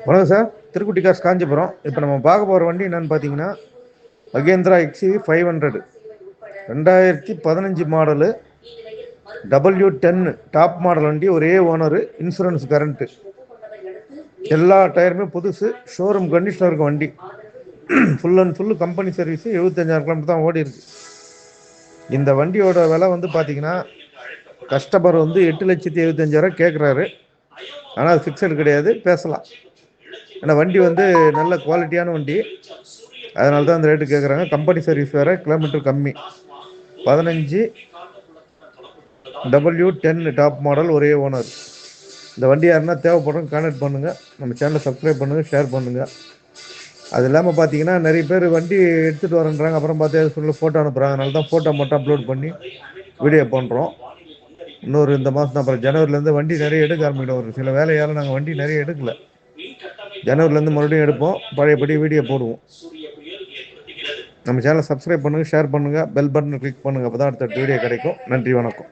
வணக்கம் சார். திருக்குட்டி காசு காஞ்சிபுரம். இப்போ நம்ம பார்க்க போகிற வண்டி என்னன்னு பார்த்தீங்கன்னா, Mahindra XUV 500 2015 model, W10 top model வண்டி. ஒரே ஓனரு, இன்சூரன்ஸ் கரண்ட்டு, எல்லா டயருமே புதுசு, ஷோரூம் கண்டிஷனில் இருக்க வண்டி. Full and full company service. 75,000 kilometre தான் ஓடி இருக்கு. இந்த வண்டியோட விலை வந்து பார்த்தீங்கன்னா, கஸ்டமர் வந்து 8,75,000 கேட்குறாரு. ஆனால் அது ஃபிக்ஸடு கிடையாது, பேசலாம். ஏன்னா வண்டி வந்து நல்ல குவாலிட்டியான வண்டி, அதனால தான் அந்த ரேட்டு கேட்குறாங்க. கம்பெனி சர்வீஸ் வேறு, கிலோமீட்டர் கம்மி. 15 W10 டாப் மாடல், ஒரே ஓனர். இந்த வண்டி யாருன்னா தேவைப்படுறவங்க கான்டாக்ட் பண்ணுங்கள். நம்ம சேனலை சப்ஸ்கிரைப் பண்ணுங்கள், ஷேர் பண்ணுங்கள். அது இல்லாமல் பார்த்தீங்கன்னா, நிறைய பேர் வண்டி எடுத்துகிட்டு வரேன்றாங்க, அப்புறம் பார்த்து சொல்லி ஃபோட்டோ அனுப்புகிறாங்க. அதனால தான் ஃபோட்டோ மட்டும் அப்லோட் பண்ணி வீடியோ பண்ணுறோம். இந்த மாதம் அப்புறம் ஜனவரிலேருந்து வண்டி நிறைய எடுக்க ஆரம்பிக்கிறோம். ஒரு சில வேலையால் நாங்கள் வண்டி நிறைய எடுக்கல. ஜனவரிலேருந்து மறுபடியும் எடுப்போம், பழையபடி வீடியோ போடுவோம். நம்ம சேனலை சப்ஸ்கிரைப் பண்ணுங்கள், ஷேர் பண்ணுங்கள், பெல் பட்டனை கிளிக் பண்ணுங்கள். அப்போ தான் அடுத்த வீடியோ கிடைக்கும். நன்றி, வணக்கம்.